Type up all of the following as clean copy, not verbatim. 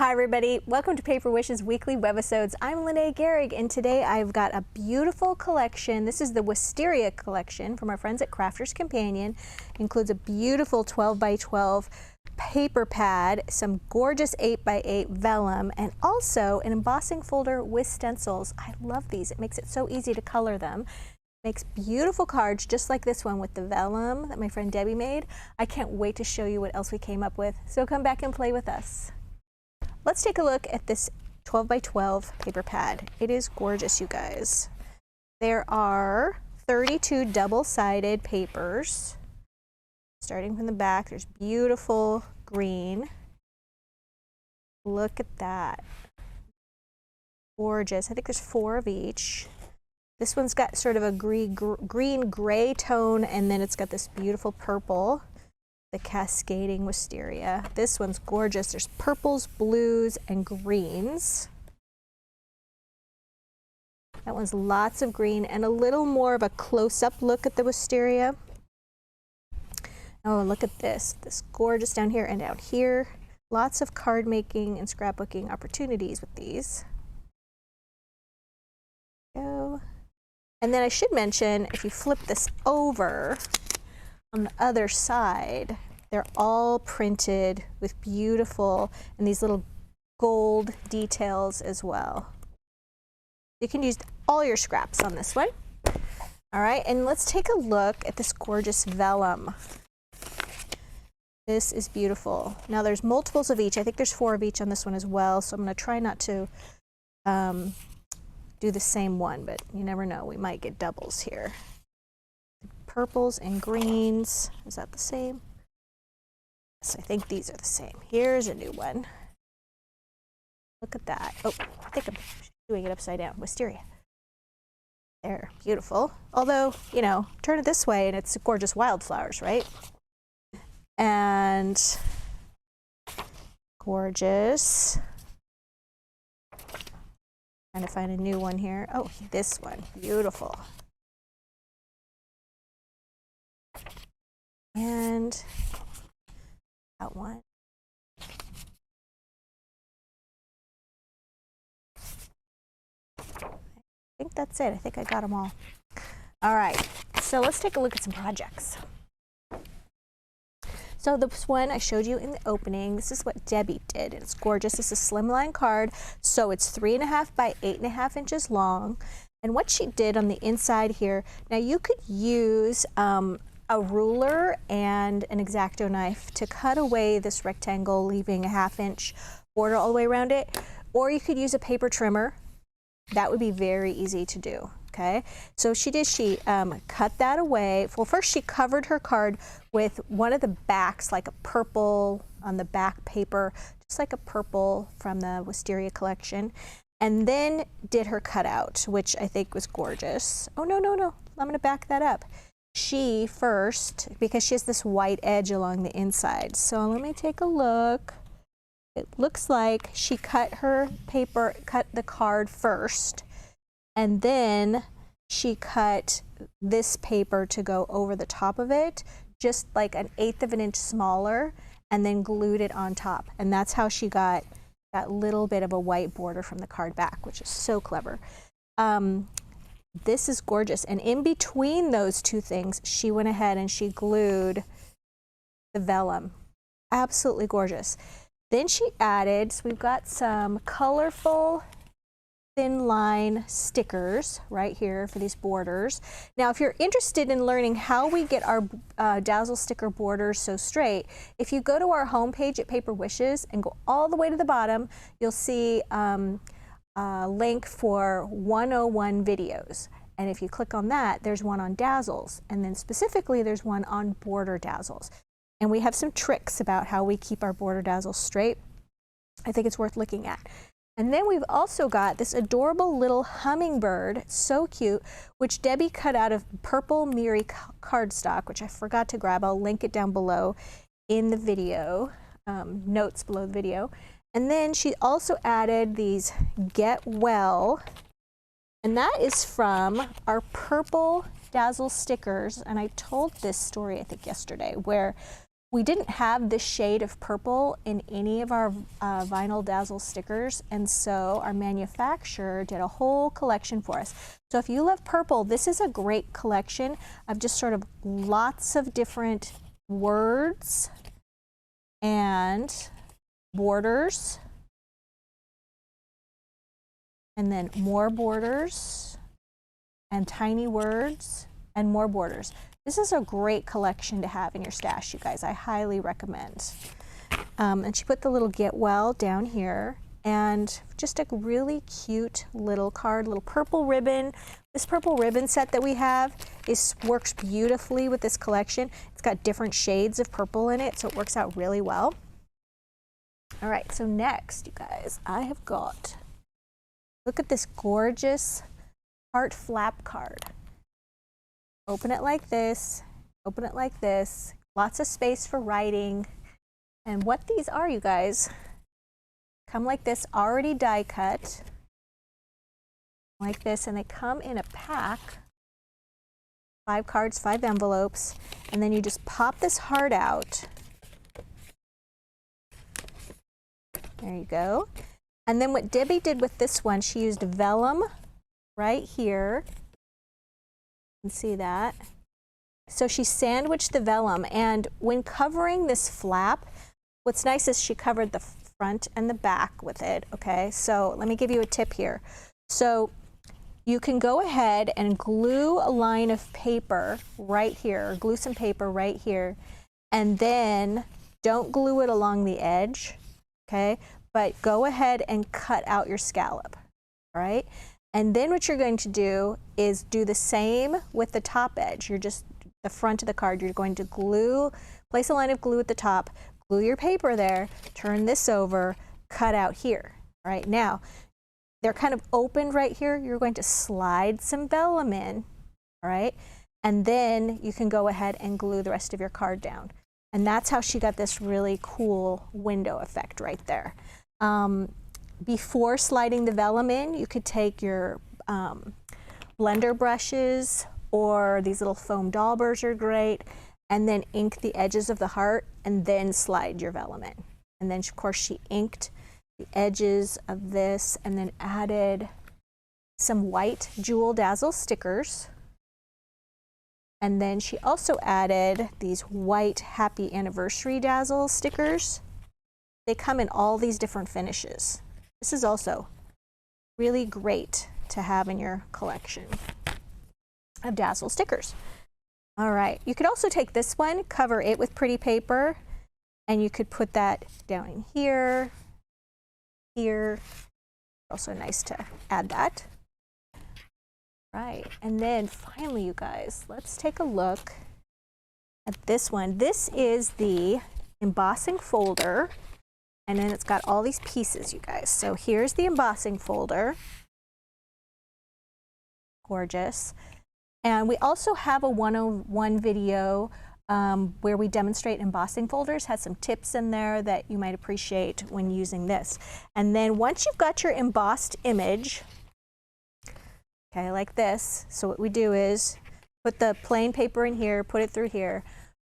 Hi everybody, welcome to Paper Wishes weekly webisodes. I'm Lene Gehrig and today I've got a beautiful collection. This is the Wisteria collection from our friends at Crafters Companion. It includes a beautiful 12 by 12 paper pad, some gorgeous 8 by 8 vellum, and also an embossing folder with stencils. I love these. It makes it so easy to color them. Makes beautiful cards just like this one with the vellum that my friend Debbie made. I can't wait to show you what else we came up with. So come back and play with us. Let's take a look at this 12 by 12 paper pad. It is gorgeous, you guys. There are 32 double-sided papers. Starting from the back, there's beautiful green. Look at that. Gorgeous. I think there's 4 of each. This one's got sort of a green-gray tone, and then it's got this beautiful purple. The cascading wisteria. This one's gorgeous. There's purples, blues, and greens. That one's lots of green and a little more of a close-up look at the wisteria. Oh, look at this. This gorgeous down here and down here. Lots of card making and scrapbooking opportunities with these. Go. And then I should mention, if you flip this over, on the other side, they're all printed with beautiful and these little gold details as well. You can use all your scraps on this one. All right, and let's take a look at this gorgeous vellum. This is beautiful. Now there's multiples of each. I think there's 4 of each on this one as well, so I'm going to try not to do the same one, but you never know. We might get doubles here. Purples and greens. Is that the same? Yes, I think these are the same. Here's a new one. Look at that. Oh, I think I'm doing it upside down. Wisteria. There, beautiful. Although, you know, turn it this way and it's gorgeous wildflowers, right? And gorgeous. Trying to find a new one here. Oh, this one. Beautiful. And that one. I think that's it. I think I got them all. All right, so let's take a look at some projects. So this one I showed you in the opening. This is what Debbie did. It's gorgeous. It's a slimline card, so it's 3.5 by 8.5 inches long. And what she did on the inside here, now you could use a ruler and an X-Acto knife to cut away this rectangle, leaving a 1/2 inch border all the way around it. Or you could use a paper trimmer. That would be very easy to do, okay? So she cut that away. Well, first she covered her card with one of the backs, like a purple on the back paper, just like a purple from the Wisteria collection. And then did her cutout, which I think was gorgeous. Oh, no, no, no, I'm gonna back that up. She first, because she has this white edge along the inside. So let me take a look. It looks like she cut the card first, and then she cut this paper to go over the top of it, just like 1/8 of an inch smaller, and then glued it on top. And that's how she got that little bit of a white border from the card back, which is so clever. This is gorgeous, and in between those two things, she went ahead and she glued the vellum. Absolutely gorgeous. Then she added, so we've got some colorful thin line stickers right here for these borders. Now, if you're interested in learning how we get our Dazzle sticker borders so straight, if you go to our homepage at Paper Wishes and go all the way to the bottom, you'll see a link for 101 videos. And if you click on that, there's one on dazzles. And then specifically, there's one on border dazzles. And we have some tricks about how we keep our border dazzles straight. I think it's worth looking at. And then we've also got this adorable little hummingbird, so cute, which Debbie cut out of purple Miri cardstock, which I forgot to grab. I'll link it down below in the video, notes below the video. And then she also added these Get Well, and that is from our purple Dazzle stickers. And I told this story, I think, yesterday, where We didn't have this shade of purple in any of our vinyl dazzle stickers, and so our manufacturer did a whole collection for us. So if you love purple, this is a great collection of just sort of lots of different words and borders, and then more borders and tiny words and more borders. This is a great collection to have in your stash, you guys. I highly recommend. And she put the little get well down here, and just a really cute little card, little purple ribbon. This purple ribbon set that we have works beautifully with this collection. It's got different shades of purple in it, so it works out really well. All right, so next, you guys, I have got, look at this gorgeous heart flap card. Open it like this, open it like this, lots of space for writing. And what these are, you guys, come like this, already die cut, like this, and they come in a pack, 5 cards, 5 envelopes, and then you just pop this heart out. There you go. And then what Debbie did with this one, she used vellum right here. You can see that. So she sandwiched the vellum, and when covering this flap, what's nice is she covered the front and the back with it, okay? So let me give you a tip here. So you can go ahead and glue a line of paper right here, or glue some paper right here, and then don't glue it along the edge, okay? But go ahead and cut out your scallop, all right? And then what you're going to do is do the same with the top edge. You're just, the front of the card, you're going to glue, place a line of glue at the top, glue your paper there, turn this over, cut out here. All right, now, they're kind of open right here. You're going to slide some vellum in, all right? And then you can go ahead and glue the rest of your card down. And that's how she got this really cool window effect right there. Before sliding the vellum in, you could take your blender brushes, or these little foam daubers are great, and then ink the edges of the heart and then slide your vellum in. And then of course she inked the edges of this and then added some white Jewel Dazzle stickers. And then she also added these white Happy Anniversary Dazzle stickers. They come in all these different finishes. This is also really great to have in your collection of Dazzle stickers. All right, you could also take this one, cover it with pretty paper, and you could put that down in here, here. Also nice to add that. Right, and then finally, you guys, let's take a look at this one. This is the embossing folder. And then it's got all these pieces, you guys. So here's the embossing folder. Gorgeous. And we also have a 101 video where we demonstrate embossing folders. Has some tips in there that you might appreciate when using this. And then once you've got your embossed image, okay, like this, so what we do is put the plain paper in here, put it through here,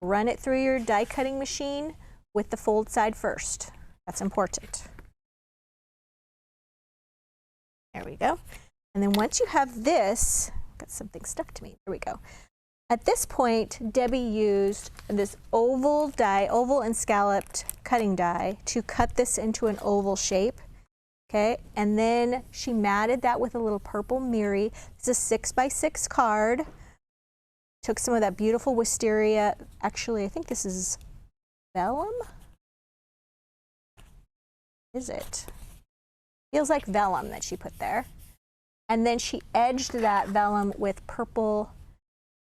run it through your die cutting machine with the fold side first. That's important. There we go. And then once you have this, got something stuck to me. There we go. At this point, Debbie used this oval die, oval and scalloped cutting die to cut this into an oval shape. Okay, and then she matted that with a little purple Miri. This is a 6x6 card. Took some of that beautiful wisteria. Actually, I think this is vellum. Is it? Feels like vellum that she put there. And then she edged that vellum with purple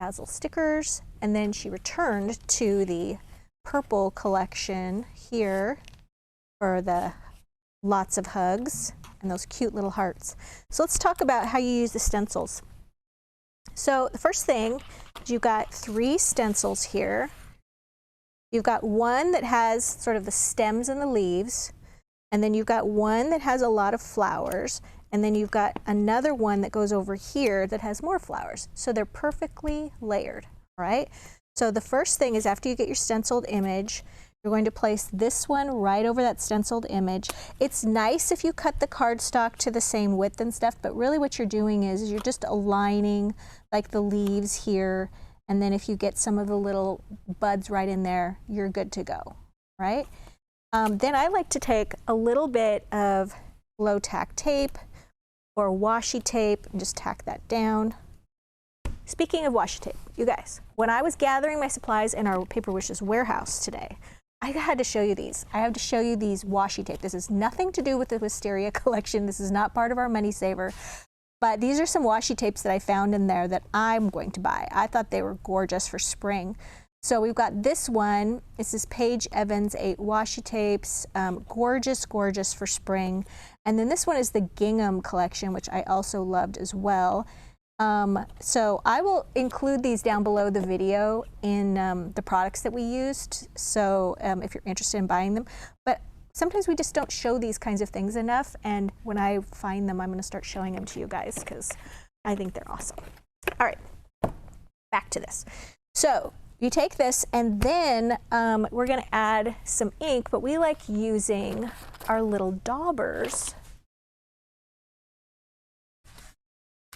Dazzle stickers, and then she returned to the purple collection here for the lots of hugs and those cute little hearts. So let's talk about how you use the stencils. So the first thing is you've got 3 stencils here. You've got one that has sort of the stems and the leaves, and then you've got one that has a lot of flowers, and then you've got another one that goes over here that has more flowers. So they're perfectly layered, all right? So the first thing is after you get your stenciled image, you're going to place this one right over that stenciled image. It's nice if you cut the cardstock to the same width and stuff, but really what you're doing is you're just aligning like the leaves here, and then if you get some of the little buds right in there, you're good to go, right? Then I like to take a little bit of low tack tape or washi tape and just tack that down. Speaking of washi tape, you guys, when I was gathering my supplies in our Paper Wishes warehouse today, I had to show you these. I have to show you these washi tape. This has nothing to do with the Wisteria collection. This is not part of our money saver. But these are some washi tapes that I found in there that I'm going to buy. I thought they were gorgeous for spring. So we've got this one. This is Paige Evans 8 washi tapes. Gorgeous, gorgeous for spring. And then this one is the Gingham collection, which I also loved as well. So I will include these down below the video in the products that we used. So if you're interested in buying them. But sometimes we just don't show these kinds of things enough. And when I find them, I'm going to start showing them to you guys because I think they're awesome. All right, back to this. So you take this and then we're going to add some ink, but we like using our little daubers.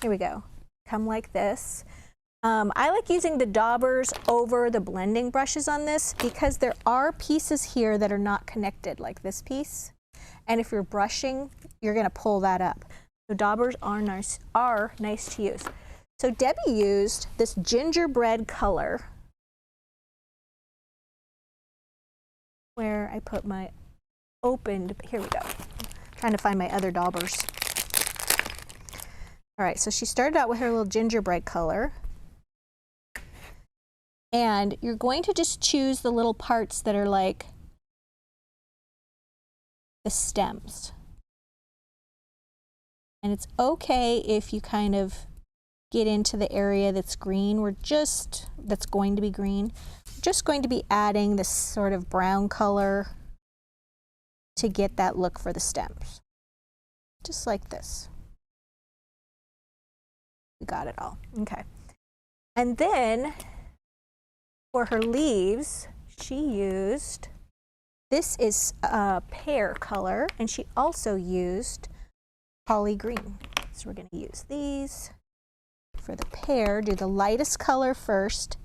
Here we go. Come like this. I like using the daubers over the blending brushes on this because there are pieces here that are not connected, like this piece. And if you're brushing, you're going to pull that up. So daubers are nice to use. So Debbie used this gingerbread color where I put my opened, here we go. I'm trying to find my other daubers. All right, so she started out with her little gingerbread color. And you're going to just choose the little parts that are like the stems. And it's okay if you kind of get into the area that's green. That's going to be green. We're just going to be adding this sort of brown color to get that look for the stems. Just like this. We got it all. Okay. And then for her leaves, she used, this is a pear color, and she also used holly green. So we're going to use these for the pear. Do the lightest color first.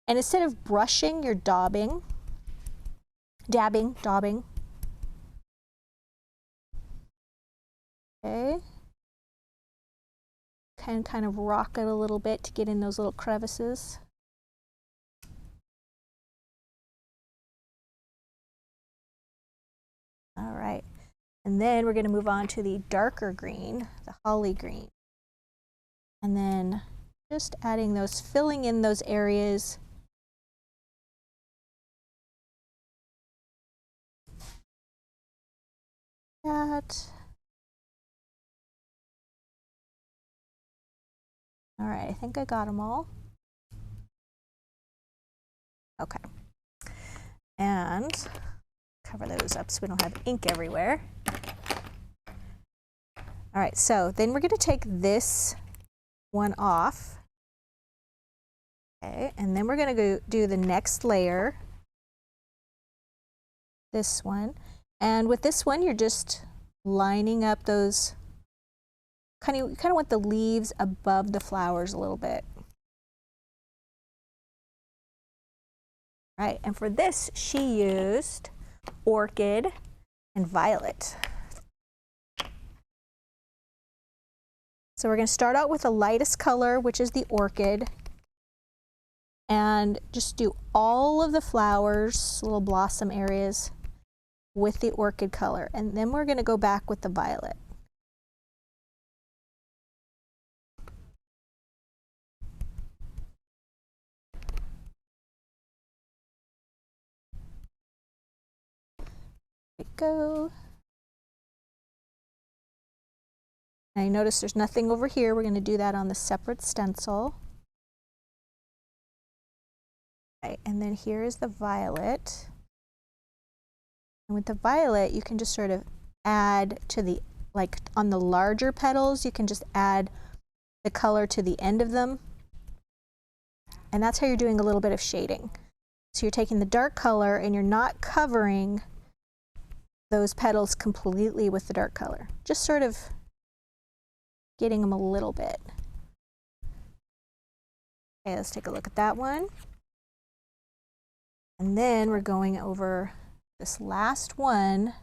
And instead of brushing, you're dabbing. Okay. Kind of rock it a little bit to get in those little crevices. All right, and then we're going to move on to the darker green, the holly green. And then just adding those, filling in those areas. All right, I think I got them all. Okay. And cover those up so we don't have ink everywhere. All right, so then we're going to take this one off. Okay, and then we're going to go do the next layer. This one. And with this one, you're just lining up those, kind of want the leaves above the flowers a little bit. Right, and for this, she used orchid and violet. So we're going to start out with the lightest color, which is the orchid, and just do all of the flowers, little blossom areas, with the orchid color. And then we're going to go back with the violet. There we go. Now you notice there's nothing over here. We're going to do that on the separate stencil. Right, and then here is the violet. And with the violet, you can just sort of add to the, like on the larger petals, you can just add the color to the end of them. And that's how you're doing a little bit of shading. So you're taking the dark color and you're not covering those petals completely with the dark color. Just sort of getting them a little bit. Okay, let's take a look at that one. And then we're going over this last one.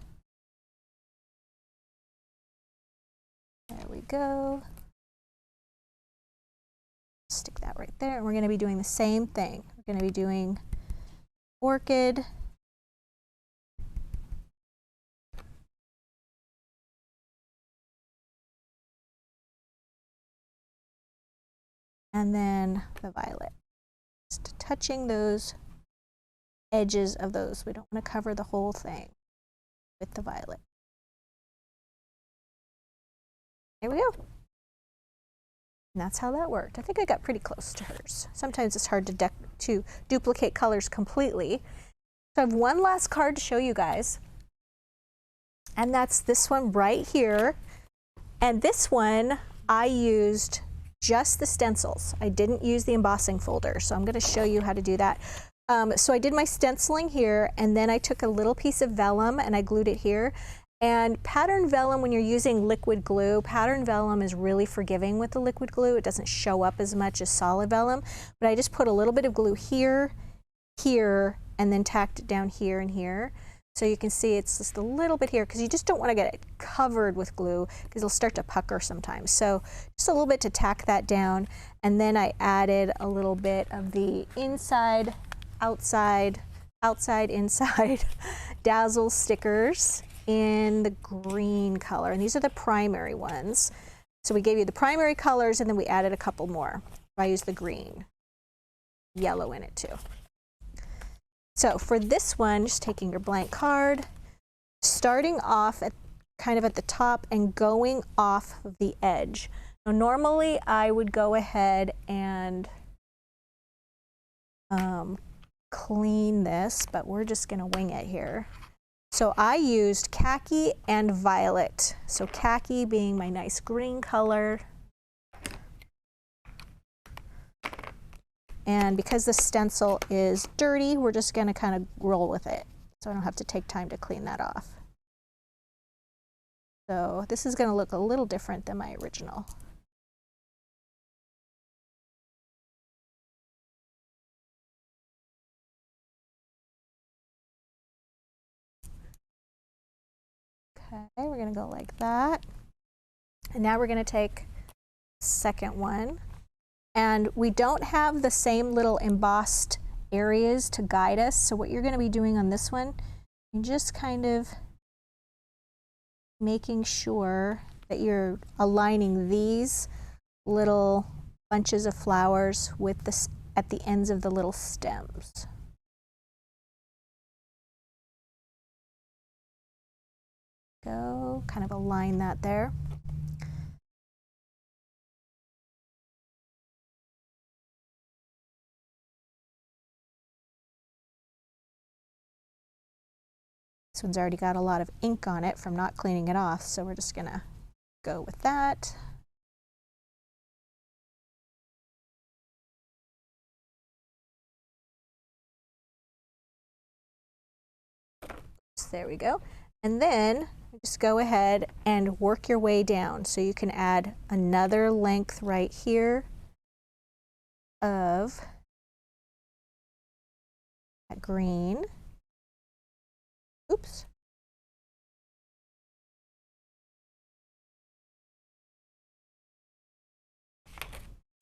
There we go. Stick that right there. And we're going to be doing the same thing. We're going to be doing orchid. And then the violet. Just touching those edges of those. We don't want to cover the whole thing with the violet. There we go. And that's how that worked. I think I got pretty close to hers. Sometimes it's hard to duplicate colors completely. So I have one last card to show you guys. And that's this one right here. And this one I used just the stencils. I didn't use the embossing folder, so I'm going to show you how to do that. So I did my stenciling here, and then I took a little piece of vellum and I glued it here. And pattern vellum, when you're using liquid glue, pattern vellum is really forgiving with the liquid glue. It doesn't show up as much as solid vellum, but I just put a little bit of glue here, here, and then tacked it down here and here. So you can see it's just a little bit here because you just don't want to get it covered with glue because it'll start to pucker sometimes. So just a little bit to tack that down. And then I added a little bit of the inside, outside, outside, inside Dazzle stickers in the green color. And these are the primary ones. So we gave you the primary colors and then we added a couple more. I used the green, yellow in it too. So for this one, just taking your blank card, starting off at kind of at the top and going off of the edge. Now normally I would go ahead and clean this, but we're just going to wing it here. So I used khaki and violet. So khaki being my nice green color. And because the stencil is dirty, we're just going to kind of roll with it. So I don't have to take time to clean that off. So this is going to look a little different than my original. Okay, we're going to go like that. And now we're going to take the second one. And we don't have the same little embossed areas to guide us. So what you're going to be doing on this one, you're just kind of making sure that you're aligning these little bunches of flowers with this at the ends of the little stems. Go, kind of align that there. This one's already got a lot of ink on it from not cleaning it off, so we're just gonna go with that. So there we go. And then just go ahead and work your way down. So you can add another length right here of that green. Oops.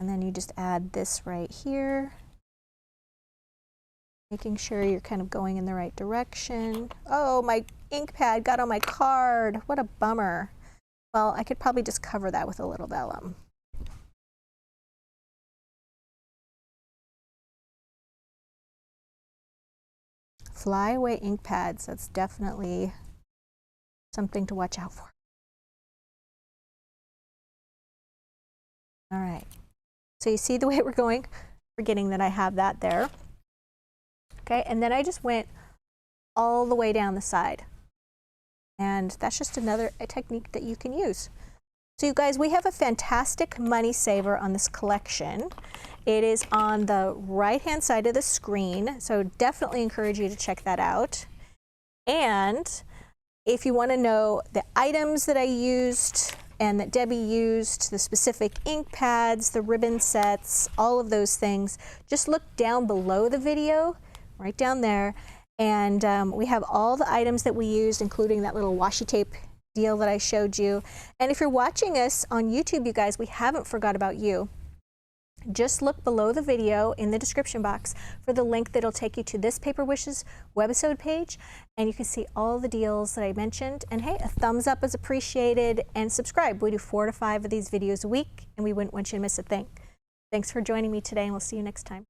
And then you just add this right here, making sure you're kind of going in the right direction. Oh, my ink pad got on my card. What a bummer. Well, I could probably just cover that with a little vellum. Flyaway ink pads, that's definitely something to watch out for. All right, so you see the way we're going, forgetting that I have that there. Okay, and then I just went all the way down the side. And that's just another technique that you can use. So you guys, we have a fantastic money saver on this collection. It is on the right-hand side of the screen, so definitely encourage you to check that out. And if you want to know the items that I used and that Debbie used, the specific ink pads, the ribbon sets, all of those things, just look down below the video, right down there, and we have all the items that we used, including that little washi tape deal that I showed you. And if you're watching us on YouTube, you guys, we haven't forgot about you. Just look below the video in the description box for the link that'll take you to this Paper Wishes webisode page, and you can see all the deals that I mentioned. And hey, a thumbs up is appreciated, and subscribe. We do 4 to 5 of these videos a week, and we wouldn't want you to miss a thing. Thanks for joining me today, and we'll see you next time.